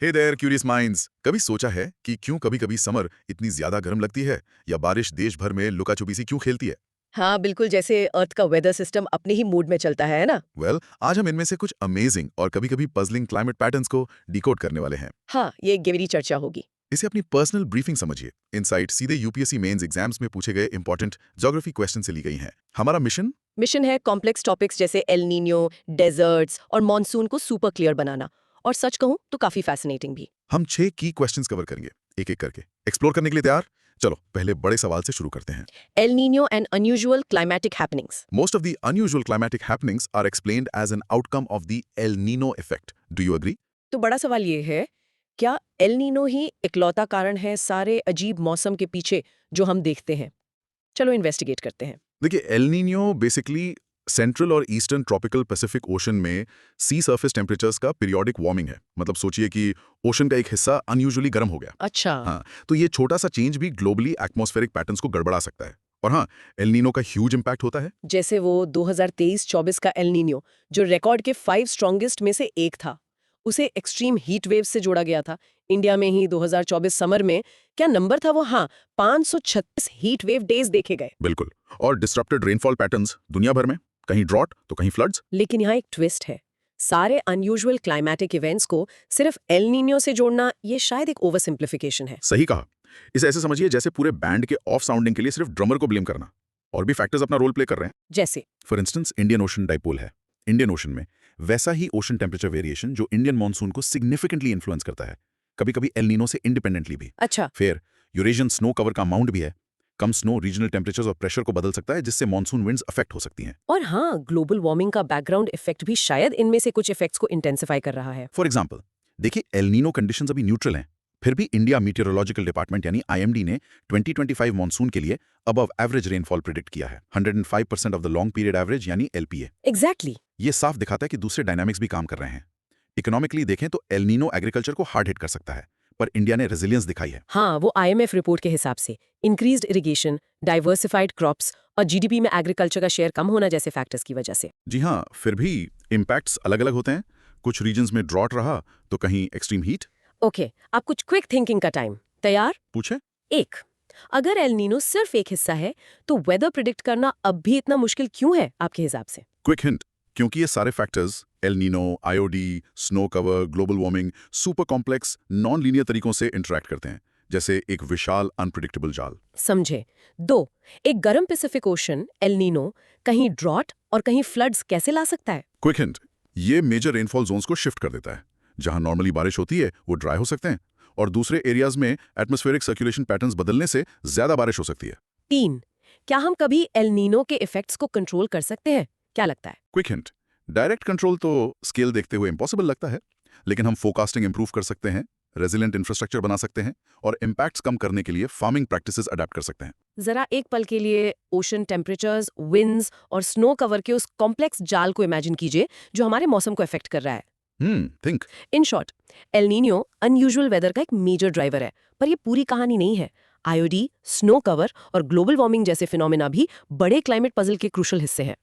Hey there curious minds, कभी सोचा है कि क्यों कभी-कभी समर इतनी ज्यादा गर्म लगती है या बारिश देश भर में लुका-छुपी सी क्यों खेलती है? हाँ, बिल्कुल जैसे अर्थ का वेदर सिस्टम अपने ही मूड में चलता है ना? आज हम इनमें से कुछ अमेजिंग और कभी-कभी पजलिंग क्लाइमेट पैटर्न्स को डिकोड करने वाले हैं। हाँ, ये एक गहरी चर्चा होगी। इसे अपनी पर्सनल ब्रीफिंग समझिए। इनसाइट सीधे यूपीएससी मेंस एग्जाम्स में पूछे गए इंपॉर्टेंट ज्योग्राफी क्वेश्चन से ली गई हैं। हमारा मिशन मिशन है कॉम्प्लेक्स टॉपिक्स जैसे एल नीनो, डेजर्ट्स और मॉनसून को सुपर क्लियर बनाना। और सच कहूँ तो काफी फैसिनेटिंग भी। हम 6 की क्वेश्चंस कवर करेंगे, एक-एक करके। एक्सप्लोर करने के लिए तैयार? चलो, पहले बड़े सवाल से शुरू करते हैं। El Nino and unusual climatic happenings. Most of the unusual climatic happenings are explained as an outcome of the El Nino effect. Do you agree? तो बड़ा सवाल ये है, क्या एल नीनो ही इकलौता कारण है सारे अजीब मौसम के पीछे जो हम देखते हैं? चलो इन्वेस्टिगेट करते हैं। देखिए, एल नीनो बेसिकली सेंट्रल और ईस्टर्न ट्रॉपिकल पैसिफिक ओशन में सी सरफेस टेम्परेचर्स का पीरियोडिक वार्मिंग है। मतलब सोचिए कि ओशन का एक हिस्सा अनयूजुअली गर्म हो गया। अच्छा। हाँ, तो ये छोटा सा चेंज भी ग्लोबली एटमॉस्फेरिक पैटर्न्स को गड़बड़ा सकता है। और हाँ, एल नीनो का ह्यूज इम्पैक्ट होता है। जैसे वो 2023-24 का एल नीनो जो रिकॉर्ड के 5 स्ट्रॉन्गेस्ट में से एक था, उसे एक्सट्रीम हीट वेव से जोड़ा गया था। इंडिया में ही 2024 समर में क्या नंबर था वो, हाँ, 536 हीट वेव डेज देखे गए। बिल्कुल। और डिसरप्टेड रेनफॉल पैटर्न्स दुनिया भर में, कहीं ड्रॉट तो कहीं फ्लड्स। लेकिन यहाँ एक ट्विस्ट है, सारे अनयूजुअल क्लाइमेटिक इवेंट्स को सिर्फ एल नीनो से जोड़ना ये शायद एक ओवर सिंप्लीफिकेशन है। सही कहा। इसे ऐसे समझिए जैसे पूरे बैंड के ऑफ साउंडिंग के लिए सिर्फ ड्रमर को ब्लेम करना। और भी फैक्टर्स अपना रोल प्ले कर रहे हैं। जैसे for instance Indian ocean dipole है। इंडियन ओशन में वैसा ही ओशन टेम्परेचर वेरिएशन जो इंडियन मॉनसून को सिग्निफिकेंटली इन्फ्लुएंस करता है, कभी-कभी एल नीनो से इंडिपेंडेंटली भी। अच्छा। फिर यूरेशियन स्नो कवर का अमाउंट भी है। कम स्नो रीजनल टेम्परेचर्स और प्रेशर को बदल सकता है, जिससे मॉनसून विंड्स अफेक्ट हो सकती हैं। और हाँ, ग्लोबल वार्मिंग का बैकग्राउंड इफेक्ट भी शायद इनमें से कुछ इफेक्ट्स को इंटेंसिफाई कर रहा है। फॉर एग्जाम्पल, देखिए एल नीनो कंडीशंस अभी न्यूट्रल हैं, फिर भी इंडिया मीटियोरोलॉजिकल डिपार्टमेंट यानी आईएमडी ने 2025 मॉनसून के लिए अबव एवरेज रेनफॉल प्रिडिक्ट किया है, 105% of the long period average यानी एलपीए। एग्जैक्टली। ये साफ दिखाता है कि दूसरे डायनामिक्स भी काम कर रहे हैं। इकोनॉमिकली देखें तो एल नीनो एग्रीकल्चर को हार्ड हिट कर सकता है, पर इंडिया ने रेजिलियंस दिखाई है। हाँ, वो आईएमएफ रिपोर्ट के हिसाब से इंक्रीज्ड इरिगेशन, डाइवर्सिफाइड क्रॉप्स और जीडीपी में एग्रीकल्चर का शेयर कम होना जैसे फैक्टर्स की वजह से। जी हाँ, फिर भी इम्पैक्ट्स अलग-अलग होते हैं। कुछ रीजन्स में ड्रॉट रहा तो कहीं एक्सट्रीम हीट। ओके, अब कुछ क्विक थिंकिंग का टाइम। तैयार? पूछे? एक, अगर एल नीनो सिर्फ एक हिस्सा है तो वेदर प्रिडिक्ट करना अब भी इतना मुश्किल क्यों है आपके हिसाब से? क्विक हिंट, क्योंकि ये सारे factors El Nino, IOD, snow cover, global warming super complex non linear तरीकों से इंटरैक्ट करते हैं, जैसे एक विशाल अनप्रिडिक्टेबल जाल। समझे। दो, एक गर्म पैसिफिक ओशन एल नीनो कहीं ड्रॉट और कहीं फ्लड्स कैसे ला सकता है? क्विक हिंट, ये मेजर रेनफॉल जोन्स को शिफ्ट कर देता है। जहां नॉर्मली बारिश होती है वो ड्राई हो सकते हैं, और दूसरे एरियाज में एटमॉस्फेरिक सर्कुलेशन पैटर्न्स बदलने से ज्यादा बारिश हो सकती है। तीन, क्या हम कभी एल नीनो के इफेक्ट्स को कंट्रोल कर सकते हैं? क्या लगता है? क्विक हिंट, डायरेक्ट कंट्रोल तो स्केल देखते हुए इम्पॉसिबल लगता है, लेकिन हम फोकास्टिंग इंप्रूव कर सकते हैं, रेजिलेंट इंफ्रास्ट्रक्चर बना सकते हैं, और इम्पैक्ट्स कम करने के लिए फार्मिंग प्रैक्टिसेस अडेप्ट कर सकते हैं। जरा एक पल के लिए ओशन टेम्परेचर्स, विंड्स और स्नो कवर के उस कॉम्प्लेक्स जाल को इमेजिन कीजिए जो हमारे मौसम को इफेक्ट कर रहा है। Think. In short, El Nino unusual weather का एक मेजर ड्राइवर है, पर ये पूरी कहानी नहीं है। आईओडी, स्नो कवर और ग्लोबल वार्मिंग जैसे फिनोमेना भी बड़े क्लाइमेट पजल के क्रूशल हिस्से हैं।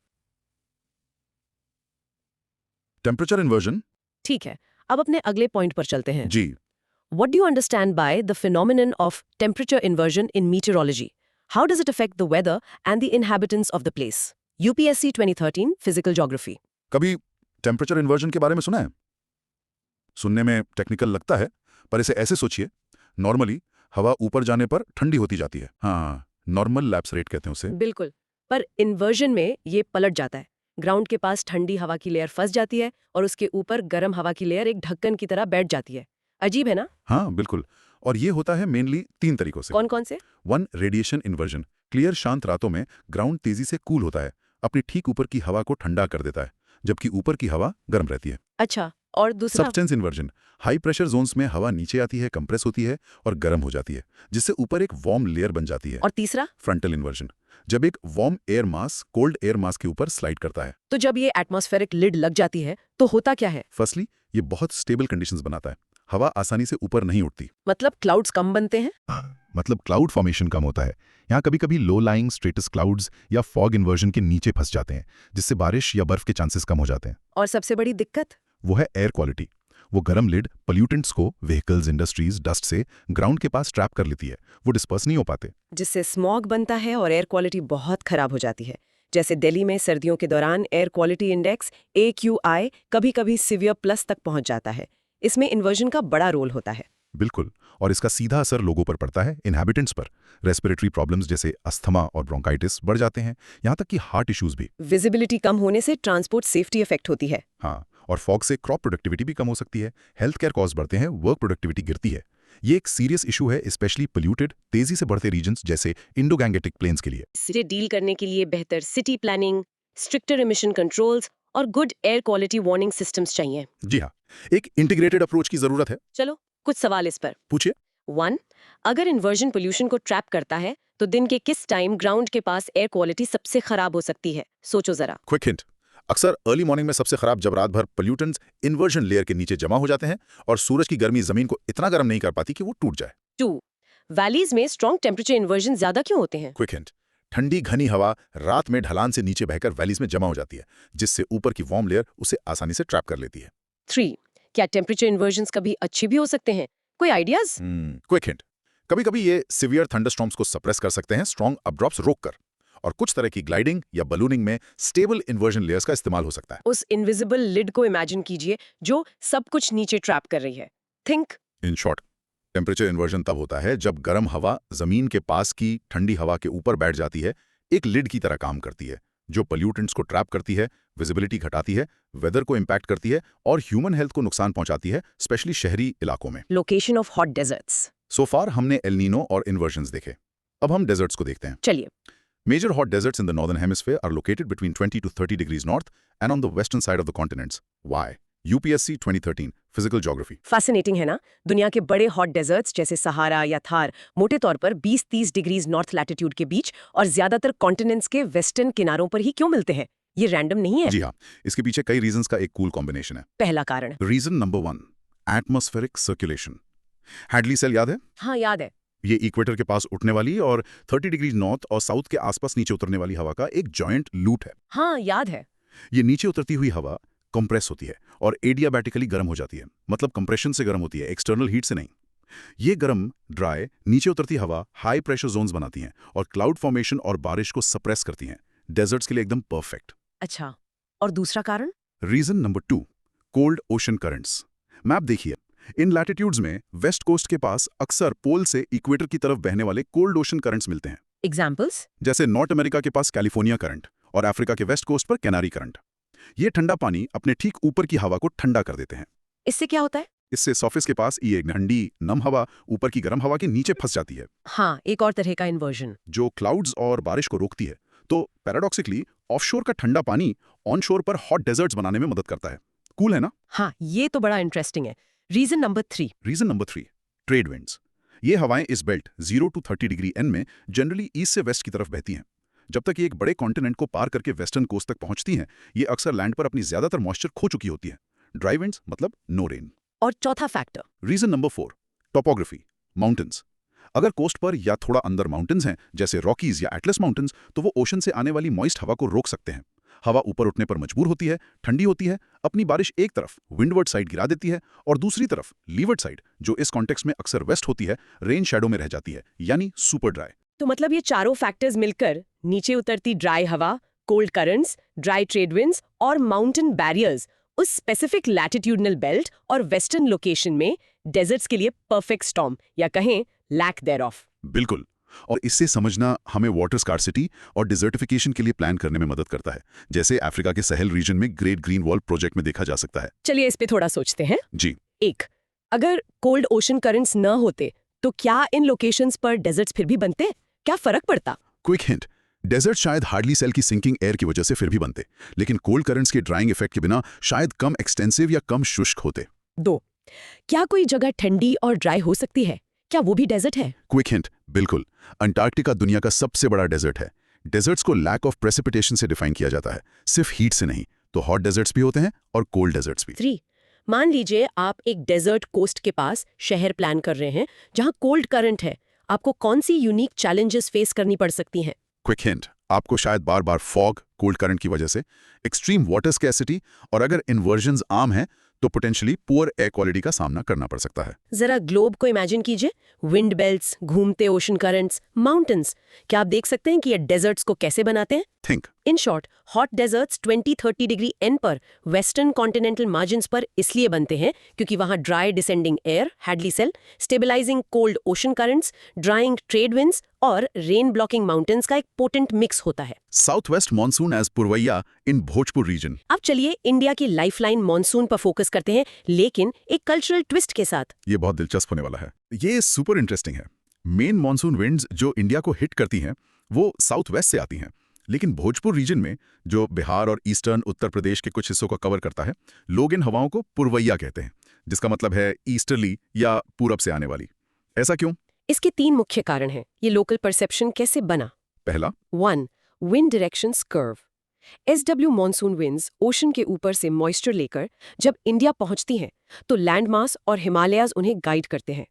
Temperature inversion. ठीक है, अब अपने अगले पॉइंट पर चलते हैं। जी, What do you understand by the phenomenon of temperature inversion in meteorology? How does it affect the weather and the inhabitants of the place? UPSC 2013 Physical Geography. कभी टेम्परेचर इन्वर्जन के बारे में सुना है? सुनने में टेक्निकल लगता है, पर इसे ऐसे सोचिए, नॉर्मली हवा ऊपर जाने पर ठंडी होती जाती है। हाँ, नॉर्मल लैप्स रेट कहते हैं उसे। बिल्कुल, पर इन्वर्जन में ये पलट जाता है। ग्राउंड के पास ठंडी हवा की लेयर फंस जाती है और उसके ऊपर गर्म हवा की लेयर एक ढक्कन की तरह बैठ जाती है। अजीब है ना? हाँ, बिल्कुल। और ये होता है मेनली 3 तरीकों से। कौन कौन से? 1, रेडिएशन इन्वर्जन। क्लियर शांत रातों में ग्राउंड तेजी से कूल होता है, अपनी ठीक ऊपर की हवा को ठंडा कर देता है, जबकि ऊपर की हवा गर्म रहती है। अच्छा, और दूसरा? Subsidence inversion. High pressure zones में हवा नीचे आती है, कंप्रेस होती है और गर्म हो जाती है, जिससे ऊपर एक वार्म लेयर बन जाती है। और तीसरा? फ्रंटल इन्वर्जन, जब एक warm air mass cold air mass के ऊपर स्लाइड करता है। तो जब ये एटमॉस्फेरिक लिड लग जाती है तो होता क्या है? फर्स्टली, ये बहुत स्टेबल कंडीशंस बनाता है, हवा आसानी से ऊपर नहीं उठती। मतलब क्लाउड्स कम बनते हैं? मतलब क्लाउड फॉर्मेशन कम होता है। यहाँ कभी-कभी लो लाइंग स्ट्रेटस क्लाउड्स या फॉग इन्वर्जन के नीचे फंस जाते हैं, जिससे बारिश या बर्फ के चांसेस कम हो जाते हैं। और सबसे बड़ी दिक्कत? वो है एयर क्वालिटी। वो गर्म लिड पॉल्यूटेंट्स को व्हीकल्स, इंडस्ट्रीज, डस्ट से ग्राउंड के पास ट्रैप कर लेती है। वो डिस्पर्स नहीं हो पाते। जिससे स्मॉग बनता है और एयर क्वालिटी बहुत खराब हो जाती है। जैसे दिल्ली में सर्दियों के दौरान एयर क्वालिटी इंडेक्स AQI कभी-कभी सीवियर प्लस तक पहुंच जाता है। इसमें इन्वर्जन का बड़ा रोल होता है। बिल्कुल, और इसका सीधा असर लोगों पर पड़ता है, इनहैबिटेंट्स पर। रेस्पिरेटरी प्रॉब्लम्स जैसे अस्थमा और ब्रोंकाइटिस बढ़ जाते हैं, यहाँ तक कि हार्ट इश्यूज भी। विजिबिलिटी कम होने से ट्रांसपोर्ट सेफ्टी इफेक्ट होती है। हाँ, और फॉग से क्रॉप प्रोडक्टिविटी भी कम हो सकती है, हेल्थ केयर कॉस्ट बढ़ते हैं, वर्क प्रोडक्टिविटी गिरती है। ये एक सीरियस इशू है, स्पेशली पोल्यूटेड, तेजी से बढ़ते रीजन्स जैसे इंडो-गैंगेटिक प्लेन्स के लिए। इससे डील करने के लिए बेहतर city planning, stricter emission controls और good air quality warning systems चाहिए। जी हाँ, एक इंटीग्रेटेड अप्रोच की जरूरत है। चलो कुछ सवाल इस पर। पूछिए। 1. अगर इन्वर्जन पोल्यूशन को ट्रैप करता है तो दिन के किस टाइम ग्राउंड के पास एयर क्वालिटी सबसे खराब हो सकती है? सोचो जरा। क्विक हिंट, अक्सर अर्ली मॉर्निंग में सबसे खराब, जब रात भर पोल्यूटेंट्स इन्वर्जन लेयर के नीचे जमा हो जाते हैं और सूरज की गर्मी जमीन को इतना गर्म नहीं कर पाती कि वो टूट जाए। 2. वैलीज में स्ट्रॉन्ग टेम्परेचर इन्वर्जन ज्यादा क्यों होते हैं? क्विक हिंट, ठंडी घनी हवा रात में ढलान से नीचे बहकर वैलीज में जमा हो जाती है, जिससे ऊपर की वार्म लेयर उसे आसानी से ट्रैप कर लेती है। 3. क्या टेम्परेचर इन्वर्जन कभी अच्छे भी हो सकते हैं? कोई आइडियाज? क्विक हिंट, कभी कभी ये सिवियर थंडरस्टॉर्म्स को सप्रेस कर सकते हैं स्ट्रॉन्ग अपड्रॉप्स रोककर, और कुछ तरह की ग्लाइडिंग या बलूनिंग में स्टेबल इन्वर्जन लेयर्स का इस्तेमाल हो सकता है। उस इनविजिबल लिड को इमेजिन कीजिए जो सब कुछ नीचे ट्रैप कर रही है। Think. In short, temperature inversion तब होता है जब गर्म हवा जमीन के पास की ठंडी हवा के ऊपर बैठ जाती है, एक लिड की तरह काम करती है, जो पोल्यूटेंट्स को ट्रैप करती है, विजिबिलिटी घटाती है, वेदर को इम्पैक्ट करती है और ह्यूमन हेल्थ को नुकसान पहुंचाती है, स्पेशली शहरी इलाकों में। Location of hot deserts. So far हमने एल नीनो और इन्वर्जन्स देखे। अब हम डेजर्ट्स को देखते हैं। चलिए। Major hot deserts in the northern hemisphere are located between 20 to 30 degrees north and on the western side of the continents. Why? UPSC 2013, Physical Geography. Fascinating है ना? दुनिया के बड़े हॉट डेजर्ट्स जैसे सहारा या थार मोटे तौर पर 20-30 डिग्रीज नॉर्थ लैटिट्यूड के बीच और ज्यादातर कॉन्टिनेंट्स के वेस्टर्न किनारों पर ही क्यों मिलते हैं? ये रैंडम नहीं है। जी हाँ, इसके पीछे कई रीजंस का एक कूल कॉम्बिनेशन है। पहला कारण। Reason number 1, atmospheric circulation. Hadley cell याद है? हाँ याद है। ये इक्वेटर के पास उठने वाली और 30 डिग्री नॉर्थ और साउथ के आसपास नीचे उतरने वाली हवा का एक जॉइंट लूट है। हाँ याद है। ये नीचे उतरती हुई हवा कंप्रेस होती है और एडियाबैटिकली गर्म हो जाती है, मतलब कंप्रेशन से गर्म होती है, एक्सटर्नल हीट से नहीं। ये गर्म, ड्राई, नीचे उतरती हवा हाई प्रेशर जोन्स बनाती हैं और क्लाउड फॉर्मेशन और बारिश को सप्रेस करती हैं। डेजर्ट्स के लिए एकदम परफेक्ट। अच्छा, और दूसरा कारण? Reason number 2, cold ocean currents. Map देखिए, इन लैटिट्यूड्स में वेस्ट कोस्ट के पास अक्सर पोल से इक्वेटर की तरफ बहने वाले कोल्ड ओशन करंट्स मिलते हैं। एग्जाम्पल्स? जैसे नॉर्थ अमेरिका के पास कैलिफोर्निया करंट और अफ्रीका के वेस्ट कोस्ट पर कैनारी करंट। ये ठंडा पानी अपने ठीक ऊपर की हवा को ठंडा कर देते हैं। इससे क्या होता है? इससे सरफेस के पास ये ठंडी नम हवा ऊपर की गर्म हवा के नीचे फंस जाती है, हाँ, एक और तरह का इन्वर्जन। जो क्लाउड्स और बारिश को रोकती है। तो पैराडॉक्सिकली ऑफशोर का ठंडा पानी ऑनशोर पर हॉट डेजर्ट्स बनाने में मदद करता है। कूल है ना? हाँ, ये तो बड़ा इंटरेस्टिंग है। Reason number 3। Reason number 3, trade winds. ये हवाएं इस बेल्ट 0 to 30 डिग्री एन में जनरली ईस्ट से वेस्ट की तरफ बहती हैं। जब तक ये एक बड़े कॉन्टिनेंट को पार करके वेस्टर्न कोस्ट तक पहुंचती हैं, ये अक्सर लैंड पर अपनी ज्यादातर मॉइस्चर खो चुकी होती है। ड्राई विंड्स मतलब नो रेन। और चौथा factor? Reason number 4, topography, mountains. अगर कोस्ट पर या थोड़ा अंदर माउंटेन्स हैं, जैसे रॉकीज या एटलस माउंटेन्स, तो वो ओशन से आने वाली मॉइस्ट हवा को रोक सकते हैं। हवा ऊपर उठने पर मजबूर होती है, ठंडी होती है, अपनी बारिश एक तरफ विंडवर्ड साइड गिरा देती है और दूसरी तरफ लीवर्ड साइड, जो इस कॉन्टेक्स्ट में अक्सर वेस्ट होती है, रेन शैडो में रह जाती है, यानी सुपर ड्राई। तो मतलब ये चारों फैक्टर्स मिलकर नीचे उतरती ड्राई हवा, cold currents, dry trade winds और माउंटेन बैरियर्स उस स्पेसिफिक लैटिट्यूडनल बेल्ट और वेस्टर्न लोकेशन में डेजर्ट्स के लिए परफेक्ट स्टॉर्म या कहें लैक देयरऑफ। बिल्कुल, और इससे समझना हमें वाटर स्कार्सिटी और डिजर्टिफिकेशन के लिए प्लान करने में मदद करता है, जैसे अफ्रीका के सहल रीजन में ग्रेट ग्रीन वॉल प्रोजेक्ट में देखा जा सकता है। चलिए इस पे थोड़ा सोचते हैं। जी। 1. अगर कोल्ड ओशन करंट्स न होते तो क्या इन लोकेशंस पर डेजर्ट्स फिर भी बनते? क्या फर्क पड़ता? क्विक हिंट, डेजर्ट शायद हार्डली सेल की सिंकिंग एयर की वजह से फिर भी बनते, लेकिन कोल्ड करंट्स के ड्राइंग इफेक्ट के बिना शायद कम एक्सटेंसिव या कम शुष्क होते। 2. क्या कोई जगह ठंडी और ड्राई हो सकती है? क्या वो भी डेजर्ट है? क्विक हिंट, बिल्कुल। अंटार्कटिका दुनिया का सबसे बड़ा डेजर्ट है। डेजर्ट्स को लैक ऑफ प्रेसिपिटेशन से डिफाइन किया जाता है, सिर्फ हीट से नहीं। तो हॉट डेजर्ट्स भी होते हैं और कोल्ड डेजर्ट्स भी। 3. मान लीजिए आप एक डेजर्ट कोस्ट के पास शहर प्लान कर रहे हैं जहां कोल्ड करंट है। आपको कौन सी यूनिक चैलेंजेस फेस करनी पड़ सकती हैं? क्विक हिंट, आपको शायद बार बार फॉग, कोल्ड करंट की वजह से, एक्सट्रीम वाटर स्कैसिटी, और अगर इन्वर्जन्स आम हैं तो पोटेंशियली पुअर एयर क्वालिटी का सामना करना पड़ सकता है। जरा ग्लोब को इमेजिन कीजिए, विंड बेल्ट्स, घूमते ओशन करंट्स, माउंटेन्स। क्या आप देख सकते हैं कि ये डेजर्ट्स को कैसे बनाते हैं? Think in short, hot deserts 20-30 degree N पर वेस्टर्न कॉन्टिनेंटल मार्जिन्स पर इसलिए बनते हैं क्योंकि वहां dry descending air, Hadley cell, stabilising cold ocean currents, drying trade winds और रेन ब्लॉकिंग माउंटेन्स का एक पोटेंट मिक्स होता है। साउथ वेस्ट मानसून एज पुरवैया इन भोजपुर रीजन। अब चलिए इंडिया की लाइफलाइन मानसून पर फोकस करते हैं, लेकिन एक कल्चरल ट्विस्ट के साथ। ये बहुत दिलचस्प होने वाला है। ये सुपर इंटरेस्टिंग है। मेन मानसून विंड्स जो इंडिया को हिट करती हैं वो साउथ वेस्ट से आती हैं, लेकिन भोजपुर रीजन में जो बिहार और ईस्टर्न उत्तर प्रदेश के कुछ हिस्सों को कवर करता है, लोग इन हवाओं को पुरवैया कहते हैं, जिसका मतलब है ईस्टर्ली या पूरब से आने वाली। ऐसा क्यों? इसके 3 मुख्य कारण हैं। ये लोकल परसेप्शन कैसे बना? पहला, 1. Wind directions curve. SW monsoon winds ocean के ऊपर से मॉइस्चर लेकर जब इंडिया पहुंचती हैं, तो लैंडमास और हिमालयाज उन्हें गाइड करते हैं।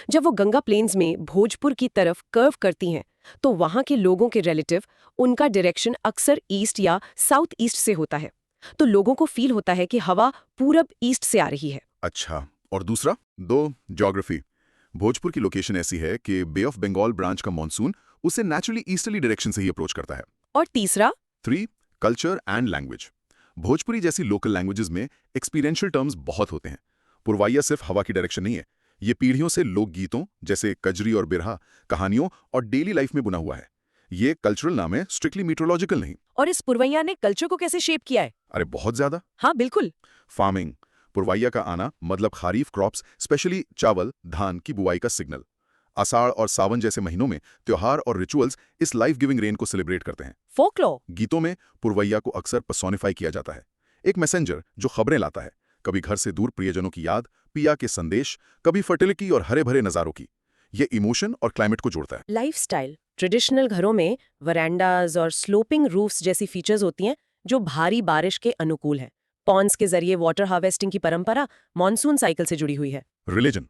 जब वो गंगा प्लेन्स में भोजपुर की तरफ कर्व करती हैं, तो वहां के लोगों के रिलेटिव उनका डायरेक्शन अक्सर ईस्ट या साउथ ईस्ट से होता है। तो लोगों को फील होता है कि हवा पूरब ईस्ट से आ रही है। अच्छा। और दूसरा? 2. ज्योग्राफी। भोजपुर की लोकेशन ऐसी है कि बे ऑफ बंगाल ब्रांच का मॉनसून उसे नेचुरली ईस्टर्ली डायरेक्शन से ही अप्रोच करता है। और तीसरा? 3. Culture and language. भोजपुरी जैसी लोकल लैंग्वेजेस में एक्सपीरियंशियल टर्म्स बहुत होते हैं। पुरवैया सिर्फ हवा की डायरेक्शन नहीं है, ये पीढ़ियों से लोकगीतों जैसे कजरी और बिरहा, कहानियों और डेली लाइफ में बुना हुआ है। ये कल्चरल नाम है, स्ट्रिक्टली मीटरोलॉजिकल नहीं। और इस पुरवैया ने कल्चर को कैसे शेप किया है? अरे बहुत ज्यादा। हाँ बिल्कुल। फार्मिंग। पुरवैया का आना मतलब खारीफ क्रॉप्स, स्पेशली चावल, धान की बुआई का सिग्नल। आषाढ़ और सावन जैसे महीनों में त्योहार और रिचुअल्स इस लाइफ गिविंग रेन को सेलिब्रेट करते हैं। फोकलोर। गीतों में पुरवैया को अक्सर पर्सोनिफाई किया जाता है, एक मैसेंजर जो खबरें लाता है, कभी घर से दूर प्रियजनों की याद, पिया के संदेश, कभी फर्टिलिटी और हरे भरे नजारों की। ये इमोशन और क्लाइमेट को जोड़ता है। लाइफस्टाइल। ट्रेडिशनल घरों में वरांडाज और स्लोपिंग रूफ्स जैसी फीचर्स होती हैं जो भारी बारिश के अनुकूल हैं। पॉन्ड्स के जरिए वाटर हार्वेस्टिंग की परंपरा मॉनसून साइकिल से जुड़ी हुई है। रिलीजन।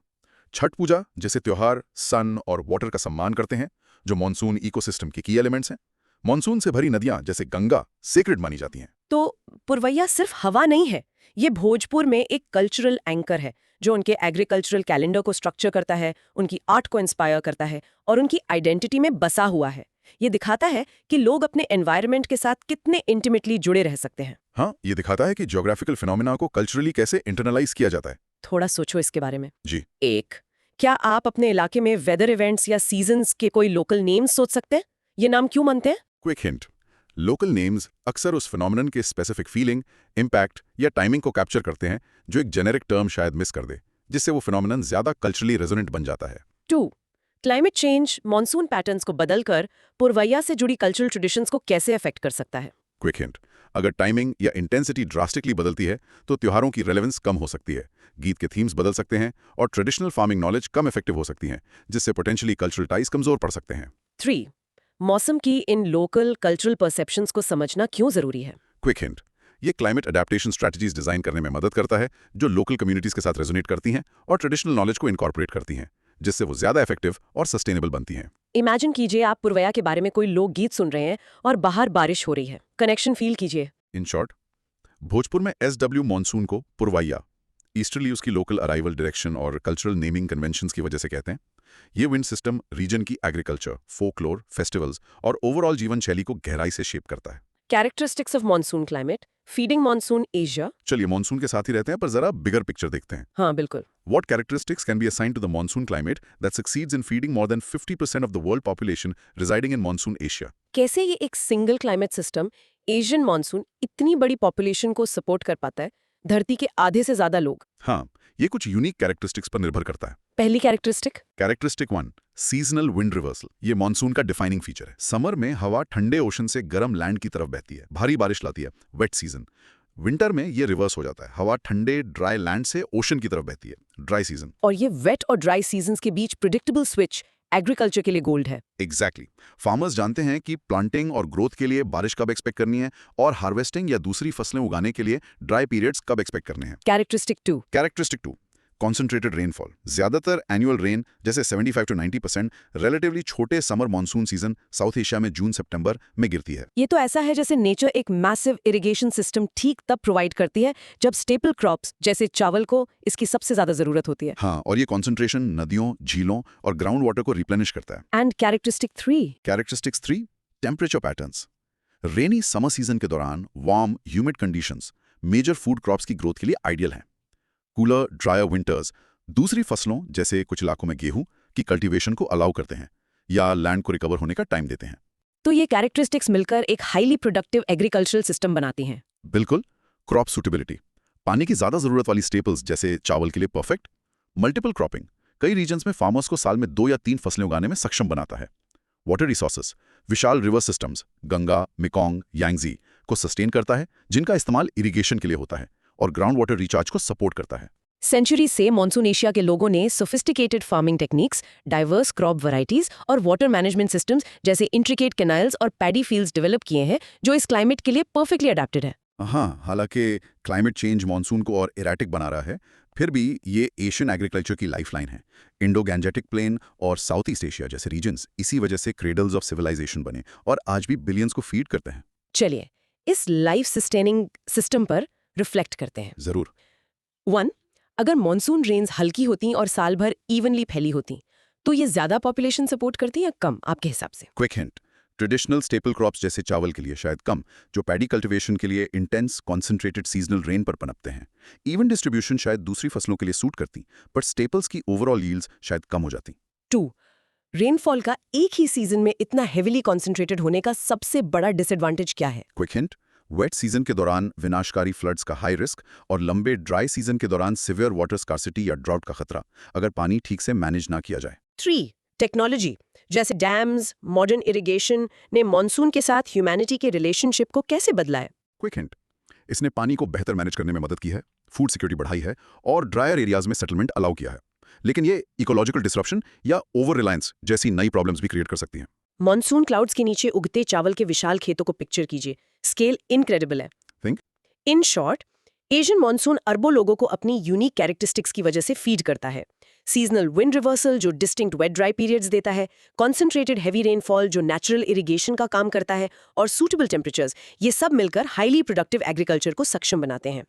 छठ पूजा जैसे त्योहार सन और वाटर का सम्मान करते हैं, जो मॉनसून इकोसिस्टम के की एलिमेंट्स हैं। मॉनसून से भरी नदियां जैसे गंगा सेक्रेड मानी जाती हैं। तो पुरवैया सिर्फ हवा नहीं है, ये भोजपुर में एक कल्चरल एंकर है जो उनके एग्रीकल्चरल कैलेंडर को स्ट्रक्चर करता है, उनकी आर्ट को इंस्पायर करता है और उनकी आइडेंटिटी में बसा हुआ है। ये दिखाता है कि लोग अपने एनवायरनमेंट के साथ कितने इंटीमेटली जुड़े रह सकते हैं। हाँ, ये दिखाता है कि ज्योग्राफिकल फिनोमेना को कल्चरली कैसे इंटरनलाइज किया जाता है। थोड़ा सोचो इसके बारे में। जी। 1. क्या आप अपने इलाके में वेदर इवेंट्स या सीजन्स के कोई लोकल नेम्स सोच सकते हैं? ये नाम क्यों मानते हैं? Quick hint. लोकल नेम्स अक्सर उस फिनोमेनन के स्पेसिफिक फीलिंग, इम्पैक्ट या टाइमिंग को कैप्चर करते हैं जो एक जेनेरिक टर्म शायद मिस कर दे, जिससे वो फिनोमेनन ज्यादा कल्चरली रेजोनेंट बन जाता है। 2. क्लाइमेट चेंज मॉनसून पैटर्न्स को बदलकर पुरवैया से जुड़ी कल्चरल ट्रेडिशंस को कैसे अफेक्ट कर सकता है? Quick hint. अगर टाइमिंग या इंटेंसिटी ड्रास्टिकली बदलती है तो त्योहारों की रेलेवेंस कम हो सकती है, गीत के थीम्स बदल सकते हैं और ट्रेडिशनल फार्मिंग नॉलेज कम इफेक्टिव हो सकती हैं, जिससे पोटेंशियली कल्चरल टाइज कमजोर पड़ सकते हैं। 3. मौसम की इन लोकल कल्चरल परसेप्शंस को समझना क्यों जरूरी है? Quick hint. ये क्लाइमेट अडेप्टेशन स्ट्रैटेजीज डिजाइन करने में मदद करता है जो लोकल कम्युनिटीज के साथ रेजोनेट करती हैं और ट्रेडिशनल नॉलेज को इनकॉर्पोरेट करती हैं, जिससे वो ज्यादा इफेक्टिव और सस्टेनेबल बनती हैं। इमेजिन कीजिए आप पुरवैया के बारे में कोई लोकगीत सुन रहे हैं और बाहर बारिश हो रही है। कनेक्शन फील कीजिए। इन शॉर्ट, भोजपुर में SW मॉनसून को पुरवैया, ईस्टर्ली उसकी लोकल अराइवल डायरेक्शन और कल्चरल नेमिंग कन्वेंशंस की वजह से कहते हैं। ये विंड सिस्टम रीजन की एग्रीकल्चर, फोकलोर, फेस्टिवल्स और ओवरऑल जीवन शैली को गहराई से शेप करता है। Characteristics of monsoon climate, feeding monsoon Asia. चलिए मॉनसून के साथ ही रहते हैं, पर जरा बिगर पिक्चर देखते हैं। हाँ बिल्कुल। What characteristics can be assigned to the monsoon climate that succeeds in feeding more than 50% of the world population residing in monsoon Asia? कैसे ये एक single climate system Asian monsoon इतनी बड़ी पॉपुलेशन को सपोर्ट कर पाता है, धरती के आधे से ज्यादा लोग? हाँ, ये कुछ यूनिक कैरेक्टरिस्टिक्स पर निर्भर करता है। पहली characteristic, characteristic 1, seasonal wind reversal. ये मॉनसून का डिफाइनिंग फीचर है। समर में हवा ठंडे ओशन से गर्म लैंड की तरफ बहती है, भारी बारिश लाती है, वेट सीजन। विंटर में ये रिवर्स हो जाता है, हवा ठंडे ड्राई लैंड से ओशन की तरफ बहती है, ड्राई सीजन। और ये वेट और ड्राई सीजन्स के बीच प्रिडिक्टेबल स्विच एग्रीकल्चर के लिए गोल्ड है। एग्जैक्टली। फार्मर्स जानते हैं कि प्लांटिंग और ग्रोथ के लिए बारिश कब एक्सपेक्ट करनी है और हार्वेस्टिंग या दूसरी फसलें उगाने के लिए ड्राई पीरियड्स कब एक्सपेक्ट करने हैं। कैरेक्टरिस्टिक 2, कैरेक्टरिस्टिक 2, कॉन्सेंट्रेटेड रेनफॉल, ज्यादातर एनुअल रेन जैसे 75 to 90% रिलेटिवली छोटे summer monsoon season south Asia में जून सितंबर में गिरती है। ये तो ऐसा है जैसे नेचर एक मैसिव इरिगेशन सिस्टम ठीक तब प्रोवाइड करती है जब स्टेपल क्रॉप्स जैसे चावल को इसकी सबसे ज्यादा जरूरत होती है। हाँ, और ये कॉन्सेंट्रेशन नदियों, झीलों और ग्राउंड वाटर को रिप्लेनिश करता है। And characteristic 3, characteristics 3, temperature patterns. Rainy summer season के दौरान warm humid conditions major food crops की ग्रोथ के लिए आइडियल हैं। कूलर ड्रायर विंटर्स दूसरी फसलों जैसे कुछ इलाकों में गेहूं की कल्टीवेशन को अलाउ करते हैं या लैंड को रिकवर होने का टाइम देते हैं। तो ये कैरेक्टरिस्टिक्स मिलकर एक हाईली प्रोडक्टिव एग्रीकल्चरल सिस्टम बनाती हैं। बिल्कुल। क्रॉप सूटेबिलिटी, पानी की ज्यादा जरूरत वाली स्टेपल्स जैसे चावल के लिए परफेक्ट। मल्टीपल क्रॉपिंग कई रीजन्स में फार्मर्स को साल में 2 या 3 फसलें उगाने में सक्षम बनाता है। वाटर रिसोर्सेस, विशाल river systems Ganga, Mekong, Yangtze को सस्टेन करता है, जिनका इस्तेमाल इरिगेशन के लिए होता है और ग्राउंड वाटर रिचार्ज को सपोर्ट करता है। सेंचुरी से मॉनसून एशिया के लोगों ने sophisticated farming techniques, diverse crop varieties और वाटर मैनेजमेंट सिस्टम्स जैसे इंट्रिकेट कैनाल्स और पैडी फील्ड्स डेवलप किए हैं जो इस क्लाइमेट के लिए परफेक्टली अडेप्टेड है। हाँ, हालांकि क्लाइमेट चेंज मॉनसून को और इरेटिक बना रहा है, फिर भी ये एशियन एग्रीकल्चर की लाइफलाइन है। इंडो गैंजेटिक प्लेन और साउथ ईस्ट एशिया जैसे रीजन्स इसी वजह से क्रेडल्स ऑफ सिविलाइजेशन बने और आज भी बिलियंस को फीड करते हैं। चलिए इस लाइफ सस्टेनिंग सिस्टम पर रिफ्लेक्ट करते हैं। जरूर। 1. अगर मॉनसून रेन्स हल्की होती और साल भर इवनली फैली होती तो ये ज्यादा पॉपुलेशन सपोर्ट करती या कम आपके हिसाब से? Quick hint, traditional staple crops जैसे चावल के लिए शायद कम, जो पैडी कल्टीवेशन के लिए इंटेंस कॉन्सेंट्रेटेड सीजनल रेन पर पनपते हैं। इवन डिस्ट्रीब्यूशन शायद दूसरी फसलों के लिए सूट करती, बट स्टेपल्स की ओवरऑल यील्ड्स शायद कम हो जाती। 2. रेनफॉल का एक ही सीजन में इतना हेविली कॉन्सेंट्रेटेड होने का सबसे बड़ा डिसएडवांटेज क्या है? क्विक हिंट, वेट सीजन के दौरान विनाशकारी फ्लड्स का हाई रिस्क और लंबे ड्राई सीजन के दौरान सिवियर वाटर स्कार्सिटी या ड्राउट का खतरा, अगर पानी ठीक से मैनेज ना किया जाए। 3. टेक्नोलॉजी जैसे डैम्स, मॉडर्न इरिगेशन ने मॉनसून के साथ ह्यूमैनिटी के रिलेशनशिप को कैसे बदला है? क्विक हिंट, इसने पानी को बेहतर मैनेज करने में मदद की है, फूड सिक्योरिटी बढ़ाई है और ड्रायर एरियाज में सेटलमेंट अलाउ किया है। लेकिन ये इकोलॉजिकल डिसरप्शन या ओवर रिलायंस जैसी नई प्रॉब्लम्स भी क्रिएट कर सकती हैं। मॉनसून क्लाउड्स के नीचे उगते चावल के विशाल खेतों को पिक्चर कीजिए। स्केल इनक्रेडिबल है। Think? In short, Asian monsoon अरबों लोगों को अपनी यूनिक कैरेक्टरिस्टिक्स की वजह से फीड करता है। सीजनल विंड रिवर्सल जो डिस्टिंक्ट वेट ड्राई पीरियड्स देता है, कॉन्सेंट्रेटेड हैवी रेनफॉल जो नेचुरल इरिगेशन का काम करता है और सूटेबल टेम्परेचर्स, ये सब मिलकर हाईली प्रोडक्टिव एग्रीकल्चर को सक्षम बनाते हैं।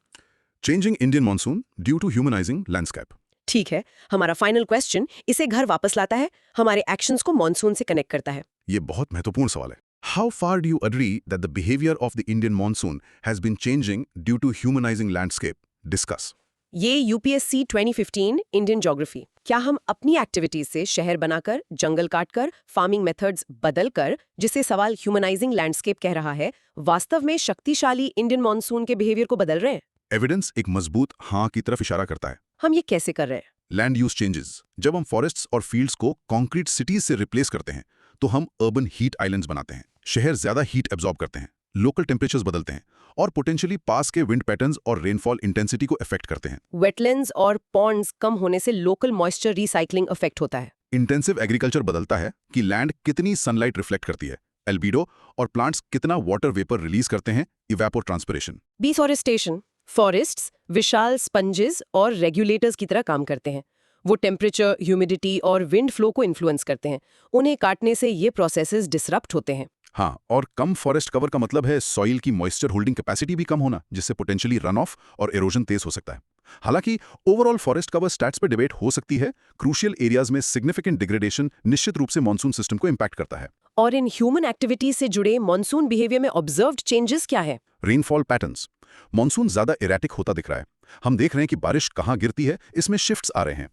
Changing Indian monsoon due to humanising landscape. ठीक है, हमारा फाइनल क्वेश्चन इसे घर वापस लाता है, हमारे एक्शंस को मॉनसून से कनेक्ट करता है। ये बहुत महत्वपूर्ण सवाल है। How far do you agree that the behavior of the Indian monsoon has been changing due to humanizing landscape? Discuss. ये यूपीएससी 2015 इंडियन ज्योग्राफी। क्या हम अपनी एक्टिविटीज से शहर बनाकर, जंगल काटकर, फार्मिंग मेथड्स बदलकर, जिसे सवाल ह्यूमनाइजिंग लैंडस्केप कह रहा है, वास्तव में शक्तिशाली इंडियन मॉनसून के बिहेवियर को बदल रहे हैं? एविडेंस एक मजबूत हाँ की तरफ इशारा करता है। हम ये कैसे कर रहे हैं? लैंड यूज चेंजेस, जब हम फॉरेस्ट्स और फील्ड्स को कॉन्क्रीट सिटीज से रिप्लेस करते हैं तो हम अर्बन हीट आइलैंड्स बनाते हैं। शहर ज्यादा हीट एब्जॉर्ब करते हैं, लोकल टेम्परेचर्स बदलते हैं और पोटेंशियली पास के विंड पैटर्न्स और रेनफॉल इंटेंसिटी को अफेक्ट करते हैं। वेटलैंड्स और पॉन्ड्स कम होने से लोकल मॉइस्चर रिसाइकलिंग अफेक्ट होता है। इंटेंसिव एग्रीकल्चर बदलता है कि लैंड कितनी सनलाइट रिफ्लेक्ट करती है, एल्बिडो, और प्लांट्स कितना वाटर वेपर रिलीज करते हैं, इवेपोट्रांसपिरेशन। डिफॉरेस्टेशन, फॉरेस्ट्स विशाल स्पंजेस और रेगुलेटर्स की तरह काम करते हैं। वो टेम्परेचर, ह्यूमिडिटी और विंड फ्लो को इन्फ्लुएंस करते हैं। उन्हें काटने से ये प्रोसेसेस डिसरप्ट होते हैं। हाँ, और कम फॉरेस्ट कवर का मतलब है सॉइल की मॉइस्चर होल्डिंग कैपेसिटी भी कम होना, जिससे पोटेंशियली रन ऑफ और एरोजन तेज हो सकता है। हालांकि ओवरऑल फॉरेस्ट कवर स्टैट्स पे डिबेट हो सकती है, क्रूशियल एरियाज में सिग्निफिकेंट डिग्रेडेशन निश्चित रूप से मॉनसून सिस्टम को इंपैक्ट करता है। और इन ह्यूमन एक्टिविटीज से जुड़े मॉनसून बिहेवियर में ऑब्जर्व्ड चेंजेस क्या है? रेनफॉल पैटर्न्स, मॉनसून ज्यादा इरेटिक होता दिख रहा है। हम देख रहे हैं कि बारिश कहाँ गिरती है, इसमें शिफ्ट्स आ रहे हैं।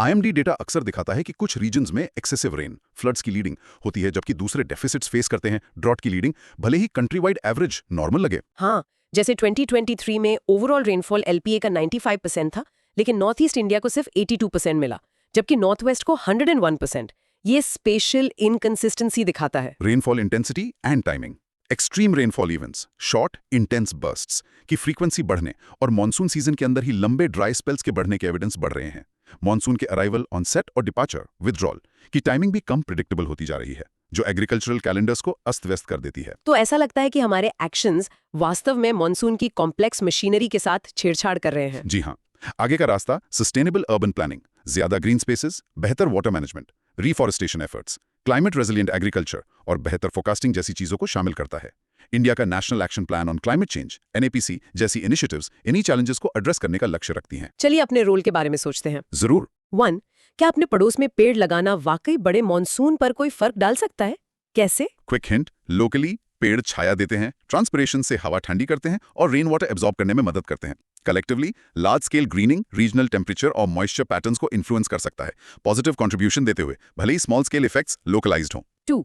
IMD डेटा अक्सर दिखाता है कि कुछ रीजन्स में एक्सेसिव रेन, फ्लड्स की लीडिंग होती है, जबकि दूसरे डेफिसिट्स फेस करते हैं, ड्रॉट की लीडिंग, भले ही कंट्री वाइड एवरेज नॉर्मल लगे। हाँ, जैसे 2023 में ओवरऑल रेनफॉल LPA का 95% था, लेकिन नॉर्थ ईस्ट इंडिया को सिर्फ 82% मिला, जबकि नॉर्थ वेस्ट को 101%। ये स्पेशल इनकंसिस्टेंसी दिखाता है। Rainfall intensity and timing, extreme rainfall events, short intense bursts की फ्रीक्वेंसी बढ़ने और मॉनसून सीजन के अंदर ही लंबे ड्राई स्पेल्स के बढ़ने के एविडेंस बढ़ रहे हैं। मॉनसून के अराइवल, ऑनसेट और डिपार्चर, विथड्रॉल की टाइमिंग भी कम प्रिडिक्टेबल होती जा रही है, जो एग्रीकल्चरल कैलेंडर्स को अस्त व्यस्त कर देती है। तो ऐसा लगता है कि हमारे एक्शंस वास्तव में मॉनसून की कॉम्प्लेक्स मशीनरी के साथ छेड़छाड़ कर रहे हैं। जी हाँ, आगे का रास्ता सस्टेनेबल अर्बन प्लानिंग, ज्यादा ग्रीन स्पेसेस, बेहतर water management, reforestation efforts, climate resilient agriculture और बेहतर फोरकास्टिंग जैसी चीजों को शामिल करता है। इंडिया का national action plan on climate change NAPC जैसी इनिशिएटिव्स इन्हीं चैलेंजेस को एड्रेस करने का लक्ष्य रखती हैं। चलिए अपने रोल के बारे में सोचते हैं। जरूर। 1. क्या अपने पड़ोस में पेड़ लगाना वाकई बड़े मॉनसून पर कोई फर्क डाल सकता है? कैसे? क्विक हिंट, लोकली पेड़ छाया देते हैं, ट्रांसपिरेशन से हवा ठंडी करते हैं और रेन वाटर एब्जॉर्ब करने में मदद करते हैं। Collectively large scale grinning regional temperature और मॉइस्चर पैटर्न्स को इन्फ्लुएंस कर सकता है, पॉजिटिव कंट्रीब्यूशन देते हुए, भले ही स्मॉल स्केल इफेक्ट्स लोकलाइज्ड हों। 2.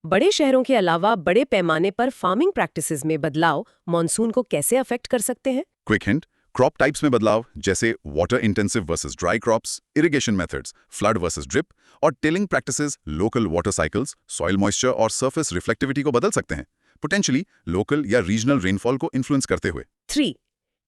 बड़े शहरों के अलावा बड़े पैमाने पर फार्मिंग प्रैक्टिसेस में बदलाव मॉनसून को कैसे अफेक्ट कर सकते हैं? क्विक हिंट, क्रॉप टाइप्स में बदलाव जैसे water intensive versus dry crops, irrigation methods, flood versus drip और tilling practices local water cycles, soil moisture और सरफेस रिफ्लेक्टिविटी को बदल सकते हैं, पोटेंशियली लोकल या रीजनल रेनफॉल को इन्फ्लुएंस करते हुए। 3.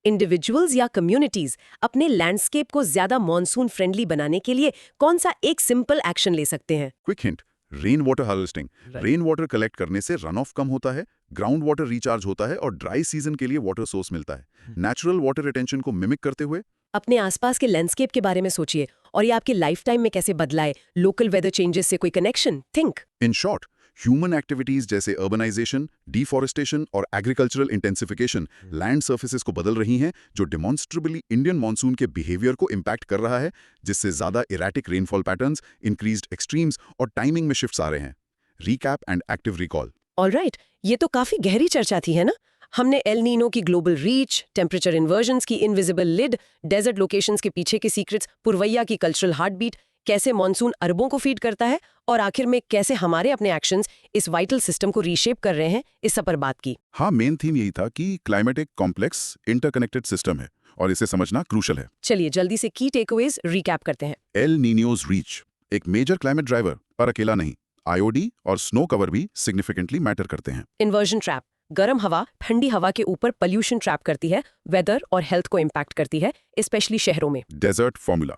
इंडिविजुअल्स या कम्युनिटीज अपने लैंडस्केप को ज्यादा मॉनसून फ्रेंडली बनाने के लिए कौन सा एक सिंपल एक्शन ले सकते हैं? Quick hint, rain water harvesting. Rain water collect करने से रन ऑफ कम होता है, ग्राउंड वाटर रिचार्ज होता है और ड्राई सीजन के लिए वाटर सोर्स मिलता है। नेचुरल वाटर रिटेंशन को मिमिक करते हुए अपने आसपास के लैंडस्केप के बारे में सोचिए और ये आपकी लाइफ टाइम में कैसे बदलाए। लोकल वेदर चेंजेस से कोई connection? Think. In short, human activities जैसे अर्बनाइजेशन, डिफॉरेस्टेशन और एग्रीकल्चरल इंटेंसिफिकेशन लैंड सर्फेसेस को बदल रही हैं, जो डिमॉन्स्ट्रेबली इंडियन मॉनसून के बिहेवियर को इम्पैक्ट कर रहा है, जिससे ज्यादा erratic rainfall patterns, increased extremes और टाइमिंग में शिफ्ट्स आ रहे हैं। Recap and active recall. Alright, ये तो काफी गहरी चर्चा थी, है ना? हमने एल नीनो की ग्लोबल रीच, टेम्परेचर इन्वर्जन्स की इनविजिबल लिड, डेजर्ट लोकेशंस के पीछे के सीक्रेट्स, पुरवैया की कल्चरल हार्टबीट, कैसे मॉनसून अरबों को फीड करता है और आखिर में कैसे हमारे अपने एक्शंस इस वाइटल सिस्टम को रीशेप कर रहे हैं, इस सब पर बात की। हाँ, मेन थीम यही था कि क्लाइमेट एक कॉम्प्लेक्स इंटरकनेक्टेड सिस्टम है और इसे समझना क्रूशल है। चलिए जल्दी से की टेकअवेज रिकैप करते हैं। एल नीनियोज रीच एक मेजर क्लाइमेट ड्राइवर, पर अकेला नहीं, IOD और स्नो कवर भी सिग्निफिकेंटली मैटर करते हैं। इन्वर्जन ट्रैप, गर्म हवा ठंडी हवा के ऊपर पोल्यूशन ट्रैप करती है, वेदर और हेल्थ को इम्पैक्ट करती है, स्पेशली शहरों में। Desert formula,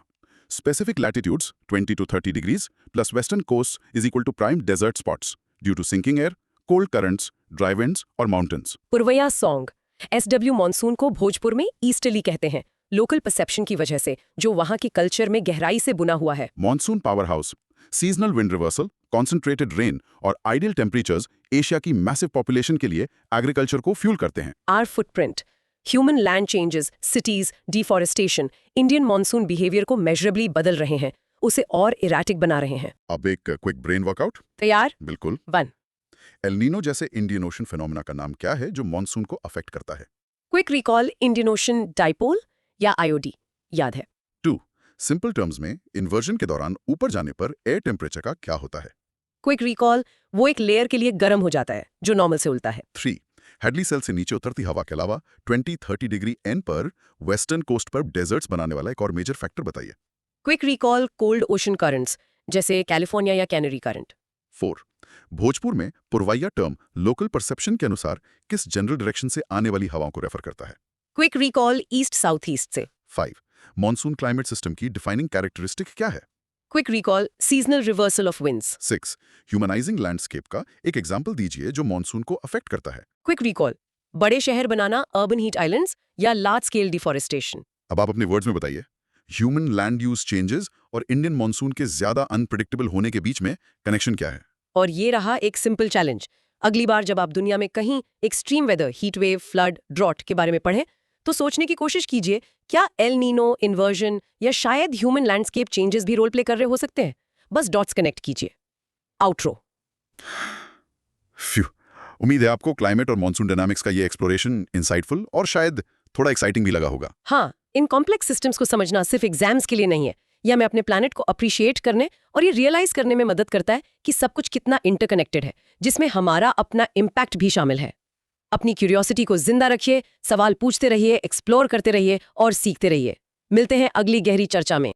specific latitudes 20 to 30 degrees plus western coast is equal to prime desert spots due to sinking air, cold currents, dry winds और mountains. पुरवैया सॉन्ग, SW मॉनसून को भोजपुर में ईस्टर्ली कहते हैं, लोकल परसेप्शन की वजह से, जो वहाँ की कल्चर में गहराई से बुना हुआ है। Monsoon powerhouse, seasonal wind reversal, concentrated rain और ideal temperatures एशिया की massive population के लिए एग्रीकल्चर को फ्यूल करते हैं। Our footprint, human land changes, cities, deforestation, Indian monsoon behaviour को मेजरेबली बदल रहे हैं, उसे और इराटिक बना रहे हैं। अब एक क्विक ब्रेन वर्कआउट। तैयार? बिल्कुल। 1. एल नीनो जैसे इंडियन ओशन फिनोमेना का नाम क्या है जो मॉनसून को अफेक्ट करता है? Quick recall, Indian ocean dipole या IOD याद है। 2. सिंपल टर्म्स में इन्वर्जन के दौरान ऊपर जाने पर एयर टेम्परेचर का क्या होता है? क्विक रिकॉल, वो एक लेयर के लिए गर्म हो जाता है जो नॉर्मल से उल्टा है। 3. हेडली सेल से नीचे उतरती हवा के अलावा 20-30 डिग्री N पर वेस्टर्न कोस्ट पर डेजर्ट्स बनाने वाला एक और मेजर फैक्टर बताइए। Quick recall, cold ocean currents जैसे कैलिफोर्निया या कैनरी करंट। 4. भोजपुर में पुरवैया टर्म लोकल परसेप्शन के अनुसार किस जनरल डायरेक्शन से आने वाली हवाओं को रेफर करता है? Quick recall, east south east से। 5. मॉनसून क्लाइमेट सिस्टम की डिफाइनिंग कैरेक्टरिस्टिक क्या है? Quick recall, seasonal reversal of winds. 6. Humanising landscape का एक एग्जाम्पल दीजिए जो मॉनसून को अफेक्ट करता है। क्विक रिकॉल, बड़े शहर बनाना, अर्बन हीट आइलैंड्स या लार्ज स्केल डिफॉरेस्टेशन। अब आप अपने वर्ड्स में बताइए, ह्यूमन लैंड यूज चेंजेस और इंडियन मॉनसून के ज्यादा अनप्रिडिक्टेबल होने के बीच में कनेक्शन क्या है? और ये रहा एक सिंपल चैलेंज। अगली बार जब आप दुनिया में कहीं extreme weather, heat wave, flood, drought के बारे में पढ़ें तो सोचने की कोशिश कीजिए, क्या एल नीनो, इन्वर्जन या शायद ह्यूमन लैंडस्केप चेंजेस भी रोल प्ले कर रहे हो सकते हैं? बस डॉट्स कनेक्ट कीजिए। आउट्रो। फ्यू, उम्मीद है आपको क्लाइमेट और मॉनसून डायनामिक्स का ये एक्सप्लोरेशन इंसाइटफुल और शायद थोड़ा एक्साइटिंग भी लगा होगा। हाँ, इन कॉम्प्लेक्स सिस्टम्स को समझना सिर्फ एग्जाम्स के लिए नहीं है, यह हमें अपने प्लैनेट को अप्रिशिएट करने और ये रियलाइज करने में मदद करता है कि सब कुछ कितना इंटरकनेक्टेड है, जिसमें हमारा अपना इम्पैक्ट भी शामिल है। अपनी क्यूरियोसिटी को जिंदा रखिए, सवाल पूछते रहिए, एक्सप्लोर करते रहिए और सीखते रहिए। मिलते हैं अगली गहरी चर्चा में।